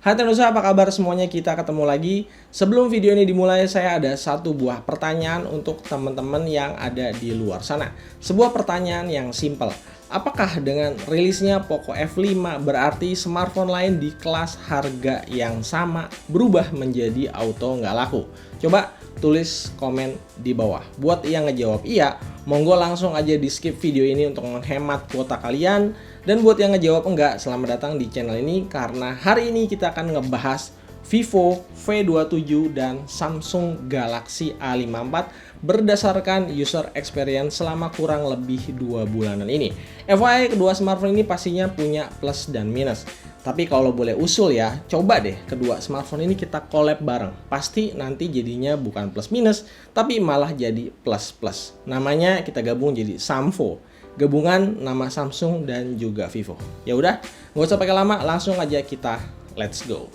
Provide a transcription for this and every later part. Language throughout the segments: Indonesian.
Hai Tenusa, apa kabar semuanya? Kita ketemu lagi. Sebelum video ini dimulai, saya ada satu buah pertanyaan untuk teman-teman yang ada di luar sana. Sebuah pertanyaan yang simple. Apakah dengan rilisnya Poco F5 berarti smartphone lain di kelas harga yang sama berubah menjadi auto nggak laku? Coba tulis komen di bawah. Buat yang ngejawab iya, monggo langsung aja di skip video ini untuk menghemat kuota kalian. Dan buat yang ngejawab enggak, selamat datang di channel ini karena hari ini kita akan ngebahas Vivo V27 dan Samsung Galaxy A54 berdasarkan user experience selama kurang lebih 2 bulanan ini. FYI, kedua smartphone ini pastinya punya plus dan minus. Tapi kalau boleh usul ya, coba deh kedua smartphone ini kita collab bareng. Pasti nanti jadinya bukan plus minus, tapi malah jadi plus plus. Namanya kita gabung jadi Samvo. Gabungan nama Samsung dan juga Vivo. Ya udah, nggak usah pakai lama, langsung aja kita let's go.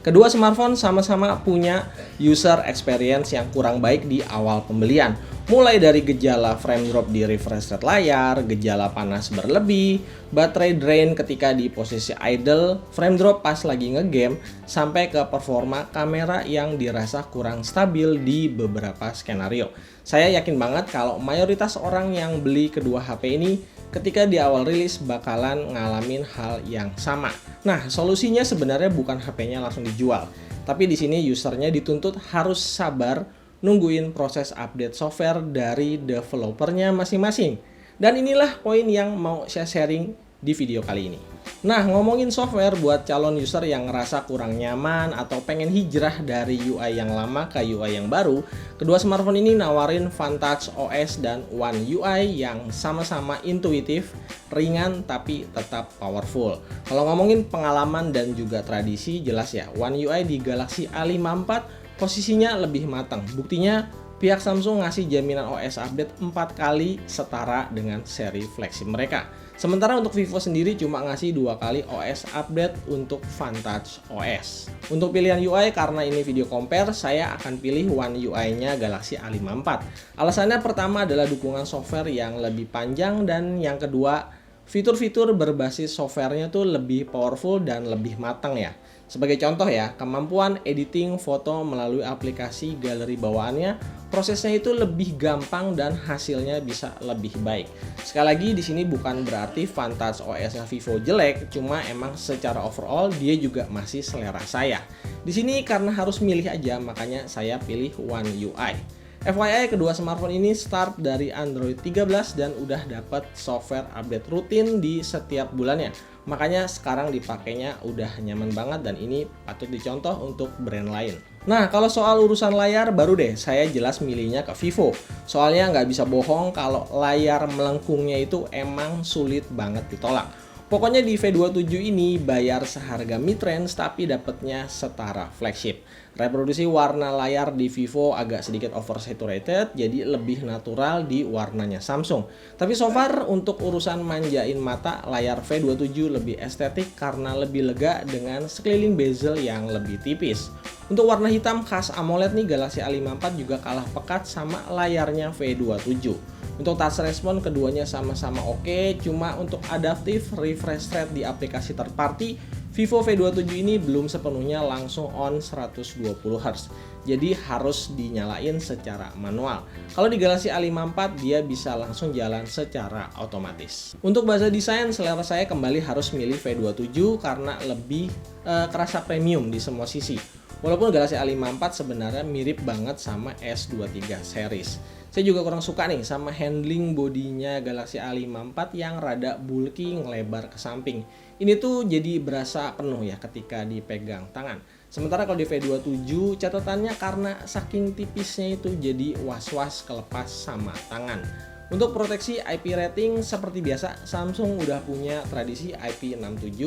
Kedua smartphone sama-sama punya user experience yang kurang baik di awal pembelian. Mulai dari gejala frame drop di refresh rate layar, gejala panas berlebih, baterai drain ketika di posisi idle, frame drop pas lagi ngegame, sampai ke performa kamera yang dirasa kurang stabil di beberapa skenario. Saya yakin banget kalau mayoritas orang yang beli kedua HP ini ketika di awal rilis bakalan ngalamin hal yang sama. Nah, solusinya sebenarnya bukan HP-nya langsung dijual, tapi di sini usernya dituntut harus sabar nungguin proses update software dari developernya masing-masing. Dan inilah poin yang mau saya sharing di video kali ini. Nah, ngomongin software buat calon user yang ngerasa kurang nyaman atau pengen hijrah dari UI yang lama ke UI yang baru, kedua smartphone ini nawarin Vantage OS dan One UI yang sama-sama intuitif, ringan tapi tetap powerful. Kalau ngomongin pengalaman dan juga tradisi, jelas ya, One UI di Galaxy A54 posisinya lebih matang. Buktinya pihak Samsung ngasih jaminan OS update 4 kali setara dengan seri flagship mereka. Sementara untuk Vivo sendiri cuma ngasih 2 kali OS update untuk Vantage OS. Untuk pilihan UI, karena ini video compare, saya akan pilih One UI-nya Galaxy A54. Alasannya pertama adalah dukungan software yang lebih panjang, dan yang kedua, fitur-fitur berbasis softwarenya tuh lebih powerful dan lebih matang ya. Sebagai contoh ya, kemampuan editing foto melalui aplikasi galeri bawaannya, prosesnya itu lebih gampang dan hasilnya bisa lebih baik. Sekali lagi di sini bukan berarti Vantage OS-nya Vivo jelek, cuma emang secara overall dia juga masih selera saya. Di sini karena harus milih aja, makanya saya pilih One UI. FYI, kedua smartphone ini start dari Android 13 dan udah dapat software update rutin di setiap bulannya. Makanya sekarang dipakainya udah nyaman banget dan ini patut dicontoh untuk brand lain. Nah, kalau soal urusan layar, baru deh saya jelas milihnya ke Vivo. Soalnya nggak bisa bohong kalau layar melengkungnya itu emang sulit banget ditolak. Pokoknya di V27 ini bayar seharga mid-range tapi dapatnya setara flagship. Reproduksi warna layar di Vivo agak sedikit oversaturated, jadi lebih natural di warnanya Samsung. Tapi so far untuk urusan manjain mata, layar V27 lebih estetik karena lebih lega dengan sekeliling bezel yang lebih tipis. Untuk warna hitam khas AMOLED nih, Galaxy A54 juga kalah pekat sama layarnya V27. Untuk touch respon keduanya sama-sama oke, cuma untuk adaptive refresh rate di aplikasi third party, Vivo V27 ini belum sepenuhnya langsung on 120 Hz. Jadi harus dinyalain secara manual. Kalau di Galaxy A54 dia bisa langsung jalan secara otomatis. Untuk bahasa desain, selera saya kembali harus milih V27 karena lebih kerasa premium di semua sisi. Walaupun Galaxy A54 sebenarnya mirip banget sama S23 series. Saya juga kurang suka nih sama handling bodinya Galaxy A54 yang rada bulky, ngelebar ke samping. Ini tuh jadi berasa penuh ya ketika dipegang tangan. Sementara kalau di V27 catatannya karena saking tipisnya itu jadi was-was kelepas sama tangan. Untuk proteksi IP rating seperti biasa, Samsung udah punya tradisi IP67,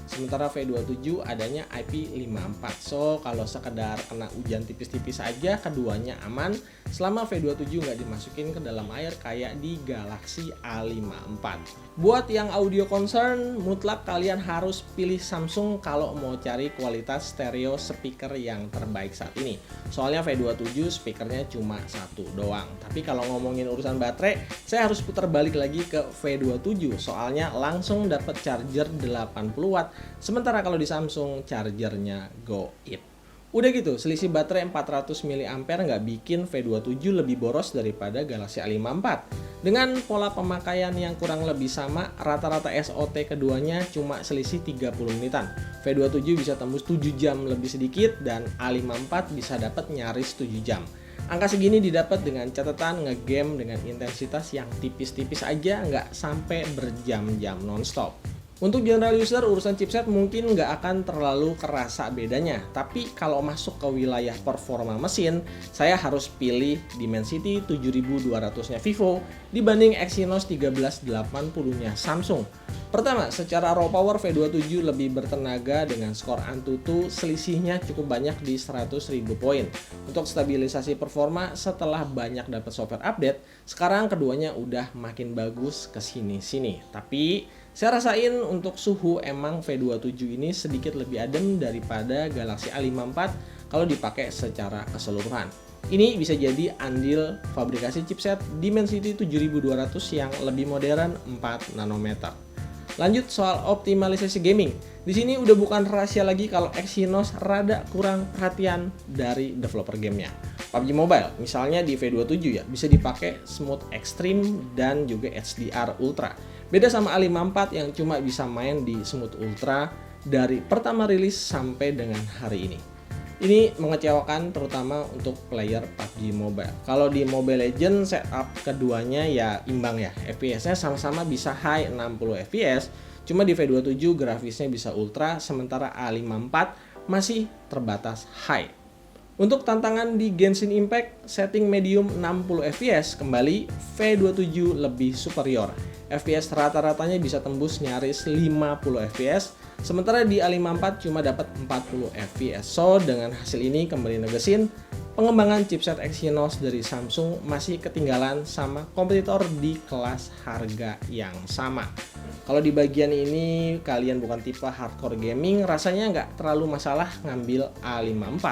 sementara V27 adanya IP54. So, kalau sekedar kena hujan tipis-tipis aja, keduanya aman selama V27 nggak dimasukin ke dalam air kayak di Galaxy A54. Buat yang audio concern, mutlak kalian harus pilih Samsung kalau mau cari kualitas stereo speaker yang terbaik saat ini. Soalnya V27 speakernya cuma satu doang. Tapi kalau ngomongin urusan baterai, Saya harus putar balik lagi ke V27, soalnya langsung dapat charger 80 watt, sementara kalau di Samsung chargernya goib. Udah gitu, selisih baterai 400 mAh nggak bikin V27 lebih boros daripada Galaxy A54. Dengan pola pemakaian yang kurang lebih sama, rata-rata SOT keduanya cuma selisih 30 menitan. V27 bisa tembus 7 jam lebih sedikit dan A54 bisa dapat nyaris 7 jam. Angka segini didapat dengan catatan ngegame dengan intensitas yang tipis-tipis aja, nggak sampai berjam-jam nonstop. Untuk general user, urusan chipset mungkin nggak akan terlalu kerasa bedanya. Tapi kalau masuk ke wilayah performa mesin, saya harus pilih Dimensity 7200-nya Vivo dibanding Exynos 1380-nya Samsung. Pertama, secara raw power V27 lebih bertenaga dengan skor Antutu, selisihnya cukup banyak di 100.000 poin. Untuk stabilisasi performa, setelah banyak dapat software update, sekarang keduanya udah makin bagus kesini-sini. Tapi saya rasain untuk suhu emang V27 ini sedikit lebih adem daripada Galaxy A54 kalau dipakai secara keseluruhan. Ini bisa jadi andil fabrikasi chipset Dimensity 7200 yang lebih modern 4 nanometer. Lanjut soal optimalisasi gaming. Di sini udah bukan rahasia lagi kalau Exynos rada kurang perhatian dari developer gamenya. PUBG Mobile misalnya di V27 ya bisa dipakai smooth extreme dan juga HDR ultra. Beda sama A54 yang cuma bisa main di smooth ultra dari pertama rilis sampai dengan hari ini. Ini mengecewakan terutama untuk player PUBG Mobile. Kalau di Mobile Legends setup keduanya ya imbang ya. FPS-nya sama-sama bisa high 60 FPS, cuma di V27 grafisnya bisa ultra, sementara A54 masih terbatas high. Untuk tantangan di Genshin Impact, setting medium 60 FPS, kembali V27 lebih superior. FPS rata-ratanya bisa tembus nyaris 50 FPS, sementara di A54 cuma dapat 40 FPS. So, dengan hasil ini kembali negesin, pengembangan chipset Exynos dari Samsung masih ketinggalan sama kompetitor di kelas harga yang sama. Kalau di bagian ini kalian bukan tipe hardcore gaming, rasanya nggak terlalu masalah ngambil A54.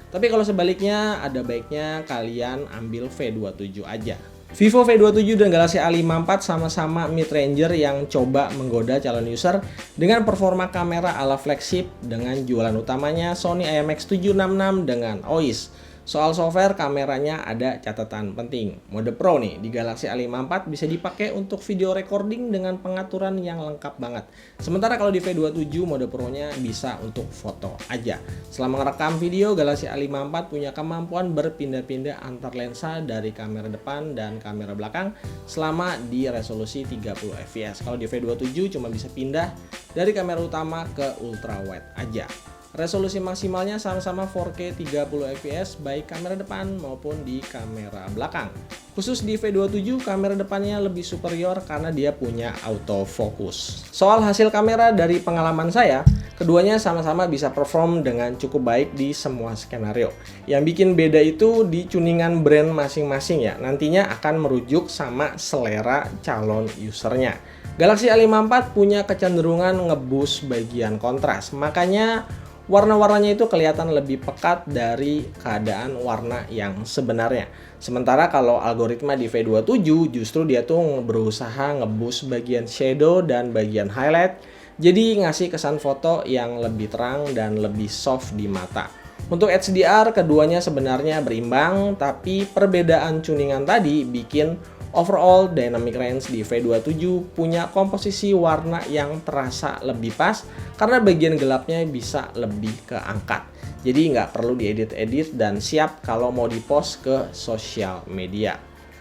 Tapi kalau sebaliknya, ada baiknya kalian ambil V27 aja. Vivo V27 dan Galaxy A54 sama-sama mid-ranger yang coba menggoda calon user dengan performa kamera ala flagship dengan jualan utamanya Sony IMX766 dengan OIS. Soal software, kameranya ada catatan penting. Mode Pro nih, di Galaxy A54 bisa dipakai untuk video recording dengan pengaturan yang lengkap banget. Sementara kalau di V27, mode Pro-nya bisa untuk foto aja. Selama ngerekam video, Galaxy A54 punya kemampuan berpindah-pindah antar lensa dari kamera depan dan kamera belakang selama di resolusi 30 fps. Kalau di V27 cuma bisa pindah dari kamera utama ke ultrawide aja. Resolusi maksimalnya sama-sama 4K 30 fps baik kamera depan maupun di kamera belakang. Khusus di V27, kamera depannya lebih superior karena dia punya autofocus. Soal hasil kamera dari pengalaman saya, keduanya sama-sama bisa perform dengan cukup baik di semua skenario. Yang bikin beda itu di tuningan brand masing-masing ya. Nantinya akan merujuk sama selera calon usernya. Galaxy A54 punya kecenderungan ngeboost bagian kontras, makanya warna-warnanya itu kelihatan lebih pekat dari keadaan warna yang sebenarnya. Sementara kalau algoritma di V27 justru dia tuh berusaha ngeboost bagian shadow dan bagian highlight, jadi ngasih kesan foto yang lebih terang dan lebih soft di mata. Untuk HDR keduanya sebenarnya berimbang, tapi perbedaan tuningan tadi bikin overall dynamic range di V27 punya komposisi warna yang terasa lebih pas karena bagian gelapnya bisa lebih keangkat. Jadi nggak perlu diedit-edit dan siap kalau mau dipost ke sosial media.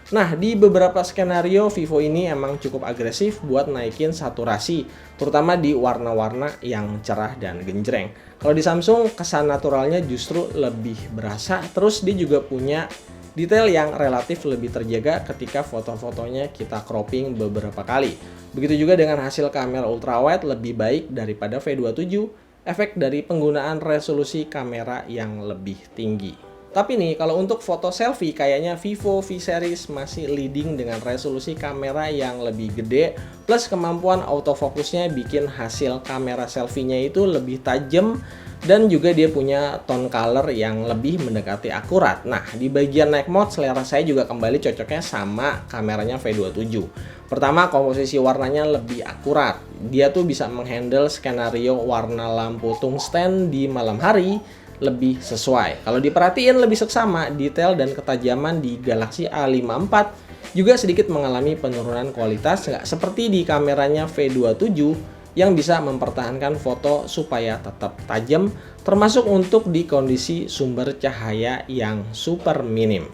Nah, di beberapa skenario Vivo ini emang cukup agresif buat naikin saturasi, terutama di warna-warna yang cerah dan genjreng. Kalau di Samsung, kesan naturalnya justru lebih berasa, terus dia juga punya detail yang relatif lebih terjaga ketika foto-fotonya kita cropping beberapa kali. Begitu juga dengan hasil kamera ultrawide lebih baik daripada V27, efek dari penggunaan resolusi kamera yang lebih tinggi. Tapi nih, kalau untuk foto selfie, kayaknya Vivo V series masih leading dengan resolusi kamera yang lebih gede, plus kemampuan autofocusnya bikin hasil kamera selfie-nya itu lebih tajam, dan juga dia punya tone color yang lebih mendekati akurat. Nah, di bagian night mode, selera saya juga kembali cocoknya sama kameranya V27. Pertama, komposisi warnanya lebih akurat. Dia tuh bisa menghandle skenario warna lampu tungsten di malam hari lebih sesuai. Kalau diperhatiin lebih seksama, detail dan ketajaman di Galaxy A54 juga sedikit mengalami penurunan kualitas, nggak seperti di kameranya V27 yang bisa mempertahankan foto supaya tetap tajam, termasuk untuk di kondisi sumber cahaya yang super minim.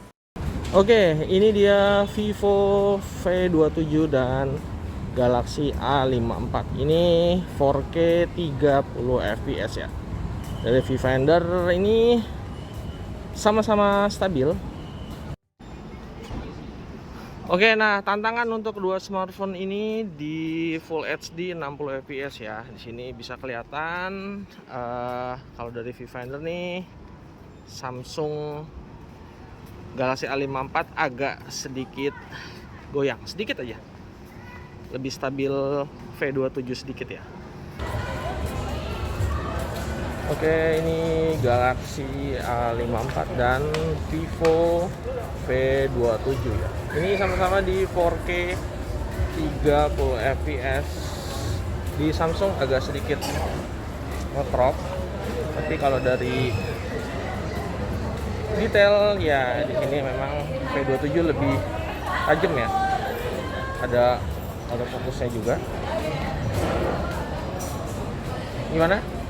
Oke, ini dia Vivo V27 dan Galaxy A54. Ini 4K 30 fps ya. Dari viewfinder ini sama-sama stabil. Oke, nah tantangan untuk kedua smartphone ini di Full HD 60 fps ya. Di sini bisa kelihatan kalau dari viewfinder nih, Samsung Galaxy A54 agak sedikit goyang, sedikit aja. Lebih stabil V27 sedikit ya. Oke, ini Galaxy A54 dan Vivo V27 ya. Ini sama-sama di 4K 30 fps. Di Samsung agak sedikit nge-crop, tapi kalau dari detail ya di sini memang V27 lebih tajam ya. Ada autofocusnya juga. Gimana?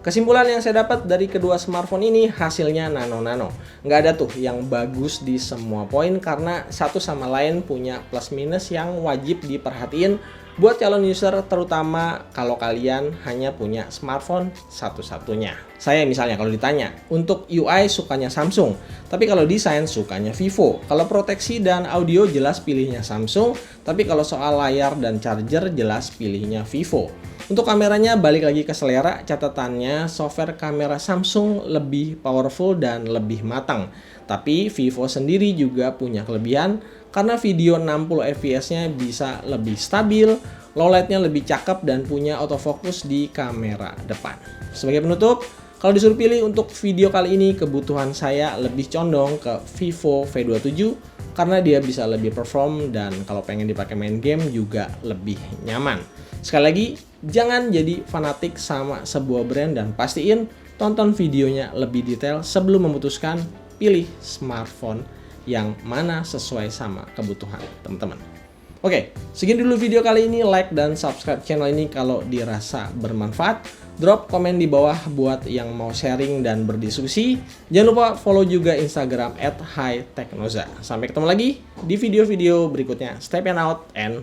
Kesimpulan yang saya dapat dari kedua smartphone ini, hasilnya nano-nano. Nggak ada tuh yang bagus di semua poin, karena satu sama lain punya plus minus yang wajib diperhatiin buat calon user, terutama kalau kalian hanya punya smartphone satu-satunya. Saya misalnya kalau ditanya, untuk UI sukanya Samsung, tapi kalau desain sukanya Vivo. Kalau proteksi dan audio jelas pilihnya Samsung, tapi kalau soal layar dan charger jelas pilihnya Vivo. Untuk kameranya balik lagi ke selera, catatannya software kamera Samsung lebih powerful dan lebih matang. Tapi Vivo sendiri juga punya kelebihan karena video 60 fps-nya bisa lebih stabil, low light-nya lebih cakep dan punya autofocus di kamera depan. Sebagai penutup, kalau disuruh pilih untuk video kali ini, kebutuhan saya lebih condong ke Vivo V27 karena dia bisa lebih perform dan kalau pengen dipakai main game juga lebih nyaman. Sekali lagi, jangan jadi fanatik sama sebuah brand dan pastiin tonton videonya lebih detail sebelum memutuskan pilih smartphone yang mana sesuai sama kebutuhan teman-teman. Oke, segini dulu video kali ini. Like dan subscribe channel ini kalau dirasa bermanfaat. Drop komen di bawah buat yang mau sharing dan berdiskusi. Jangan lupa follow juga Instagram @hightechnoza. Sampai ketemu lagi di video-video berikutnya. Stay out and